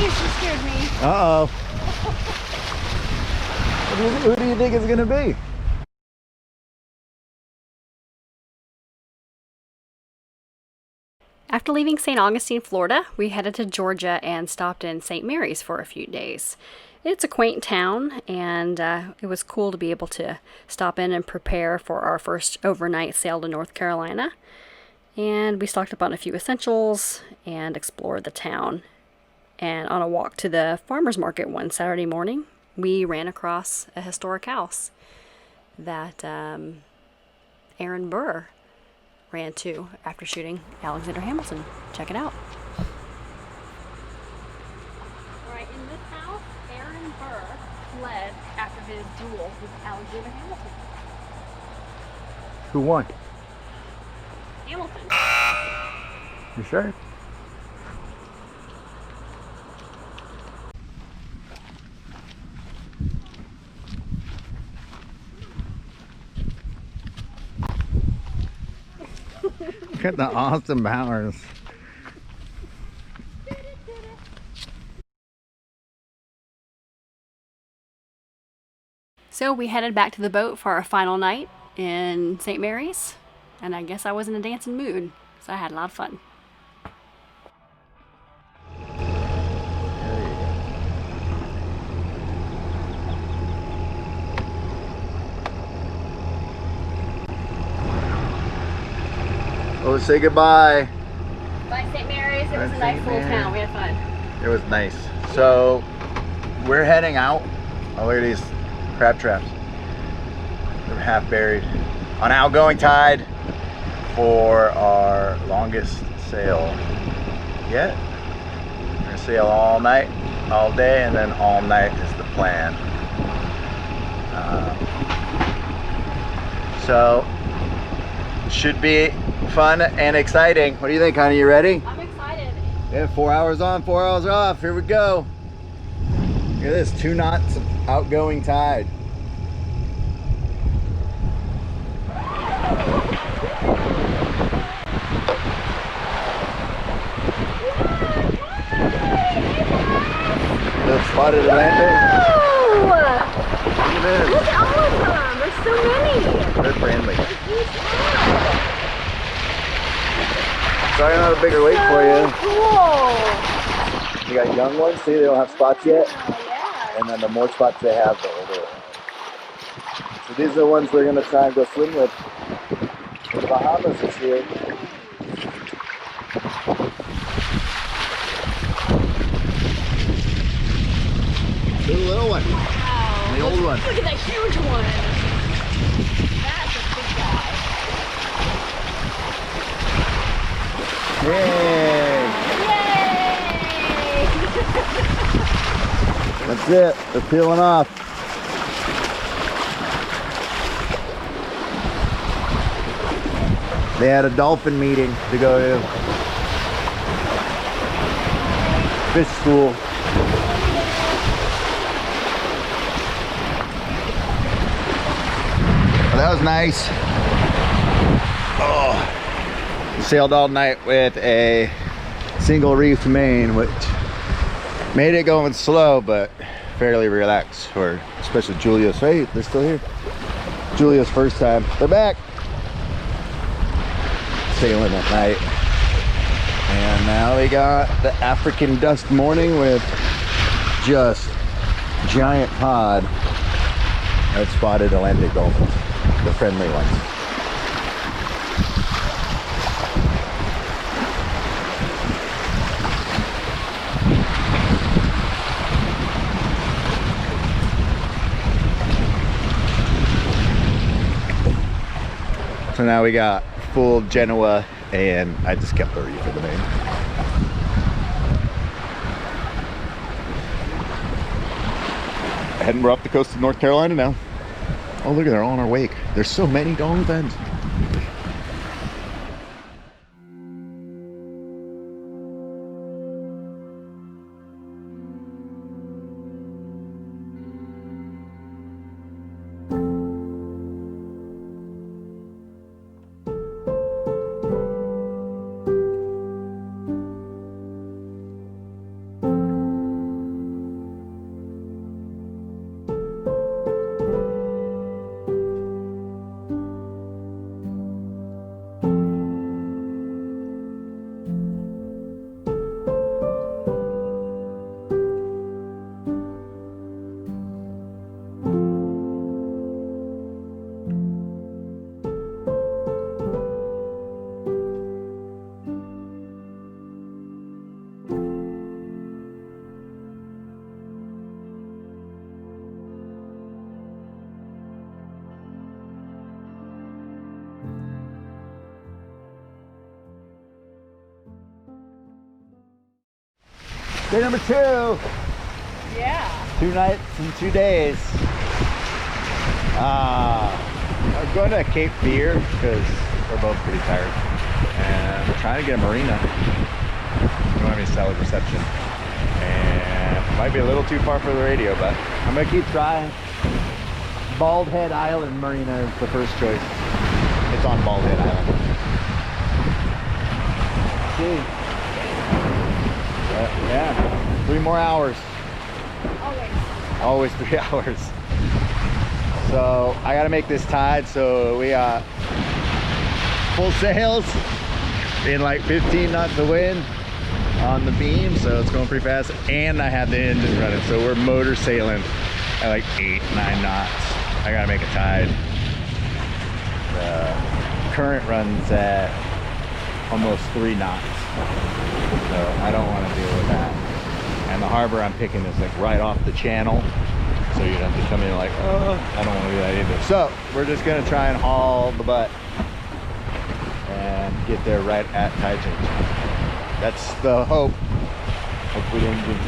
She scared me. Uh-oh. Who do you think it's gonna be? After leaving St. Augustine, Florida, we headed to Georgia and stopped in St. Mary's for a few days. It's a quaint town, and it was cool to be able to stop in and prepare for our first overnight sail to North Carolina. And we stocked up on a few essentials and explored the town. And on a walk to the farmer's market one Saturday morning, we ran across a historic house that Aaron Burr ran to after shooting Alexander Hamilton. Check it out. Right in this house, Aaron Burr fled after his duel with Alexander Hamilton. Who won? Hamilton. You sure? Look at the Austin Powers. So we headed back to the boat for our final night in St. Mary's, and I guess I was in a dancing mood, so I had a lot of fun. Oh, say goodbye. Bye, St. Mary's. It was a nice little town. We had fun. It was nice. So we're heading out. Oh, look at these crab traps. They're half buried. On outgoing tide for our longest sail yet. We're gonna sail all night, all day, and then all night is the plan. So should be fun and exciting. What do you think, honey? You ready? I'm excited. Yeah, 4 hours on, 4 hours off. Here we go. Look at this, 2 knots of outgoing tide. The Spotted Atlantic. Whoa! Look at this. Look at all of them. There's so many. They're friendly. Huge crab. Sorry, I don't have a bigger weight for you. Cool. You got young ones, see, they don't have spots yet. Yeah. And then the more spots they have, the older ones. So these are the ones we're gonna try and go swim with in the Bahamas this year. The little one. Wow. And the old one. Look at that huge one. That's a big guy. Yay! Yay! That's it. They're peeling off. They had a dolphin meeting to go to. Fish school. Well, that was nice. Oh, we sailed all night with a single reef main, which made it going slow, but fairly relaxed for especially Julia's. Hey, they're still here. Julia's first time. They're back. Sailing at night. And now we got the African dusk morning with just giant pod of Spotted Atlantic Dolphins, the friendly ones. So now we got full Genoa, and I just kept the reef in the main. Heading, we're up the coast of North Carolina now. Oh, look at, they're all in our wake. There's so many dolphins. Day number 2. Yeah. 2 nights and 2 days. I'm going to Cape Fear because we're both pretty tired. And we're trying to get a marina. We don't have any cellular reception. And it might be a little too far for the radio, but I'm going to keep trying. Bald Head Island Marina is the first choice. It's on Bald Head Island. See? Yeah, 3 more hours. Always 3 hours. So I gotta make this tide, so we got full sails in like 15 knots of wind on the beam, so it's going pretty fast, and I have the engine running, so we're motor sailing at like 8-9 knots. I gotta make a tide. The current runs at almost 3 knots, so I don't want to deal with that. And the harbor I'm picking is like right off the channel, so you'd have to come in like, oh, I don't want to do that either. So we're just gonna try and haul the butt and get there right at tide change. That's the hope. Hopefully the engine.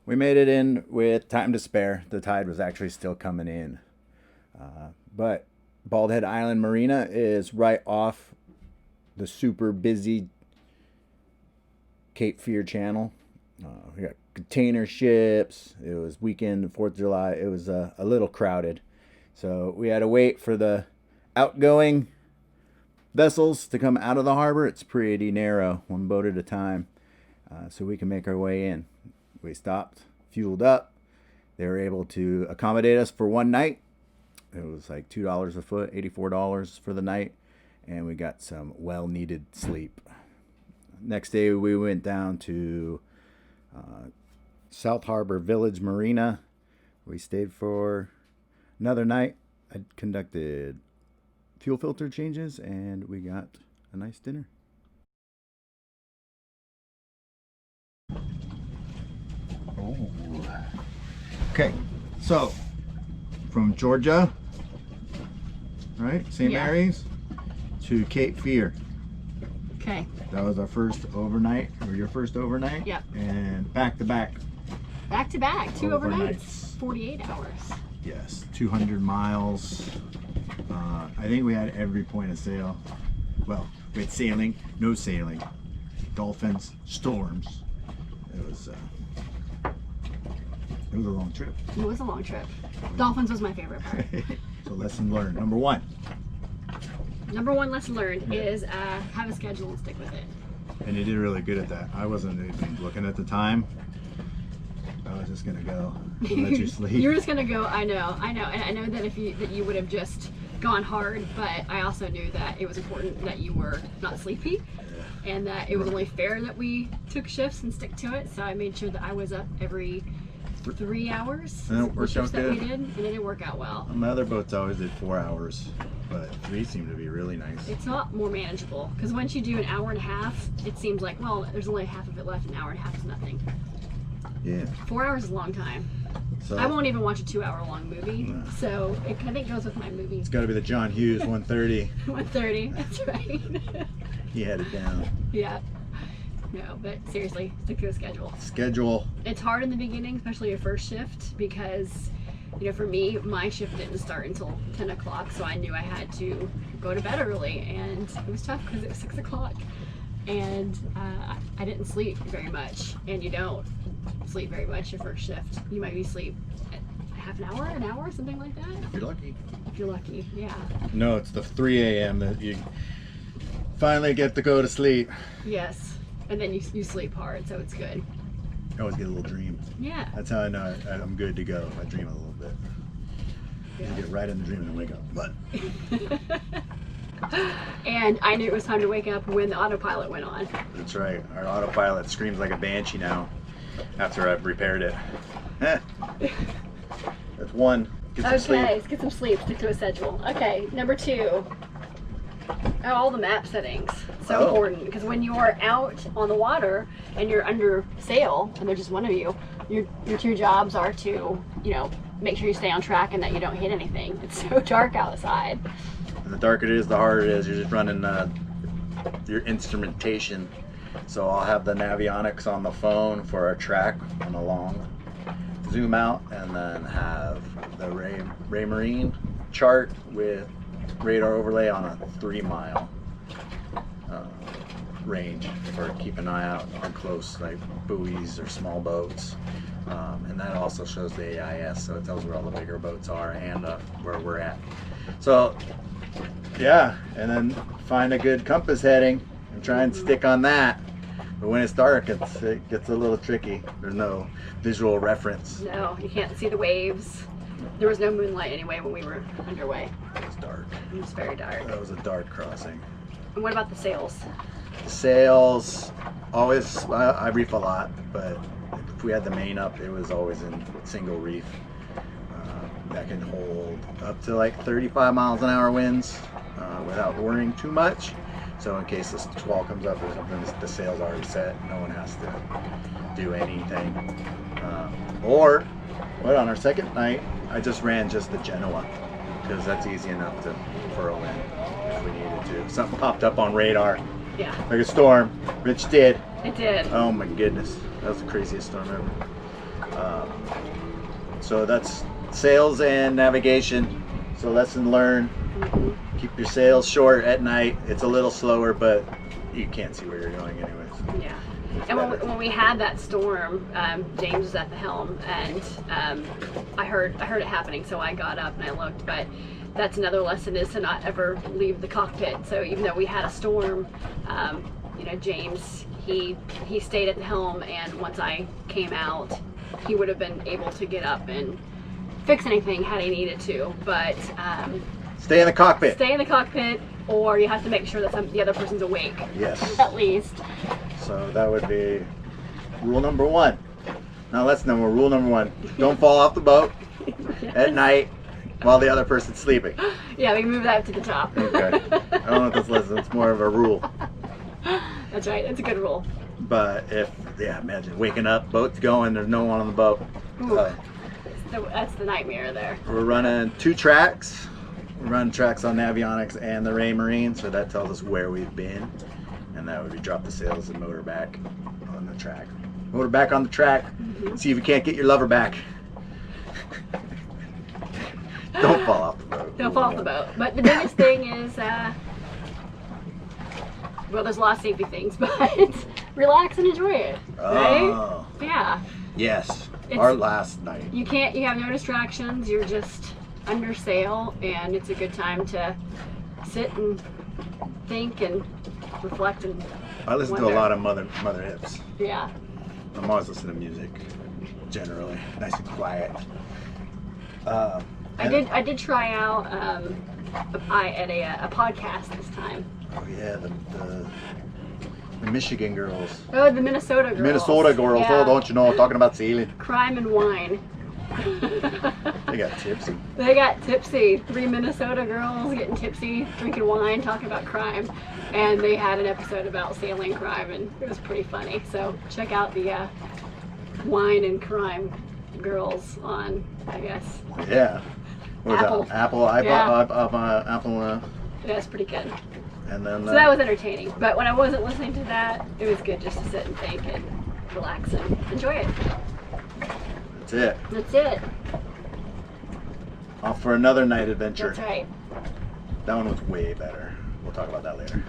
We made it in with time to spare. The tide was actually still coming in, but Bald Head Island Marina is right off the super busy Cape Fear channel. We got container ships. It was weekend, 4th of July. It was a little crowded, so we had to wait for the outgoing vessels to come out of the harbor. It's pretty narrow, 1 boat at a time, so we can make our way in. We stopped, fueled up. They were able to accommodate us for 1 night. It was like $2 a foot, $84 for the night, and we got some well-needed sleep. Next day, we went down to South Harbor Village Marina. We stayed for another night. I conducted fuel filter changes, and we got a nice dinner. Ooh. Okay, so from Georgia, right, St. Mary's, to Cape Fear. Okay. That was our first overnight, or your first overnight. Yep. And back to back. Back to back, 2 overnights, Overnights. 48 hours. Yes, 200 miles. I think we had every point of sail. Well, we had sailing, no sailing, dolphins, storms. It was a long trip. It was a long trip. Dolphins was my favorite part. So lesson learned. Number 1. Number 1 lesson learned is have a schedule and stick with it. And you did really good at that. I wasn't even looking at the time. I was just gonna go and let you sleep. You were just gonna go. I know, and I know that you would have just gone hard, but I also knew that it was important that you were not sleepy, and that it was only fair that we took shifts and stick to it. So I made sure that I was up every 3 hours. And it worked out good. That we did, and it didn't work out well. On my other boats, I always did 4 hours, but 3 seemed to be really nice. It's not more manageable, because once you do an hour and a half, it seems like, well, there's only half of it left. An hour and a half is nothing. Yeah. 4 hours is a long time. So, I won't even watch a 2-hour-long movie, No. So it I think goes with my movie. It's got to be the John Hughes 130. 1:30. That's right. He had it down. Yeah. No, but seriously, stick to a schedule. Schedule. It's hard in the beginning, especially your first shift, because, you know, for me, my shift didn't start until 10 o'clock, so I knew I had to go to bed early, and it was tough because it was 6 o'clock, and I didn't sleep very much, and you don't sleep very much your first shift. You might be asleep at half an hour, something like that. If you're lucky. If you're lucky, yeah. No, it's the 3 a.m. that you finally get to go to sleep. Yes, and then you sleep hard, so it's good. I always get a little dream. Yeah. That's how I know I'm good to go. I dream a little bit. Yeah. I get right in the dream and then wake up. But And I knew it was time to wake up when the autopilot went on. that's right. Our autopilot screams like a banshee now after I've repaired it. That's 1. Get some sleep. Okay, let's get some sleep. Stick to a schedule. Okay, number 2. All the map settings. So important, because when you are out on the water and you're under sail and there's just one of you, your 2 jobs are to, you know, make sure you stay on track and that you don't hit anything. It's so dark outside. And the darker it is, the harder it is. You're just running your instrumentation. So I'll have the navionics on the phone for our track on a long zoom out, and then have the Ray Marine chart with radar overlay on a 3-mile range for keep an eye out on close like buoys or small boats. And that also shows the AIS, so it tells where all the bigger boats are and where we're at. So yeah, and then find a good compass heading and try and stick on that. But when it's dark, it gets a little tricky. There's no visual reference. No, you can't see the waves. There was no moonlight anyway when we were underway. It was dark. It was very dark. That was a dark crossing. And what about the sails? Sails, always, I reef a lot, but if we had the main up, it was always in single reef. That can hold up to like 35 miles an hour winds without worrying too much. So in case this squall comes up or something, the sail's already set. No one has to do anything. Or on our second night, I just ran just the Genoa, because that's easy enough to furl in if we needed to. Something popped up on radar. Yeah. Like a storm, which did. It did. Oh my goodness, that was the craziest storm ever. So that's sails and navigation. So lesson learned. Keep your sails short at night. It's a little slower, but you can't see where you're going anyways. Yeah. And when we had that storm, James was at the helm, and I heard it happening, so I got up and I looked. But that's another lesson, is to not ever leave the cockpit. So even though we had a storm, James, he stayed at the helm, and once I came out, he would have been able to get up and fix anything had he needed to. But stay in the cockpit. Stay in the cockpit, or you have to make sure that the other person's awake. Yes. At least. So that would be rule number 1. Now let's know rule number 1. Don't fall off the boat at night while the other person's sleeping. Yeah, we can move that to the top. Okay. I don't know if that's lesson. It's more of a rule. That's right. It's a good rule. But imagine waking up, boat's going, there's no one on the boat. That's the nightmare there. We're running 2 tracks. We're running tracks on Navionics and the Ray Marine, so that tells us where we've been. And that would be drop the sails and motor back on the track. Motor back on the track. See if you can't get your lover back. Don't fall off the boat. Don't fall off the boat. But the biggest thing is, there's a lot of safety things, but relax and enjoy it. Right? Oh. Yeah. Yes. Our last night. You have no distractions. You're just under sail, and it's a good time to sit and think and reflect and I listen to a lot of Mother Hips. Yeah. I'm always listening to music, generally, nice and quiet. I did try out a podcast this time. Oh yeah, the Michigan girls. Oh, the Minnesota girls. Minnesota girls. Yeah. Oh, don't you know? Talking about sailing. Crime and wine. They got tipsy. They got tipsy. 3 Minnesota girls getting tipsy, drinking wine, talking about crime. And they had an episode about sailing crime, and it was pretty funny. So check out the wine and crime girls on, I guess. Yeah. What was Apple. that? Apple. Apple. Yeah, it's pretty good. And then. So that was entertaining. But when I wasn't listening to that, it was good just to sit and think and relax and enjoy it. That's it. That's it. Off for another night adventure. That's right. That one was way better. We'll talk about that later.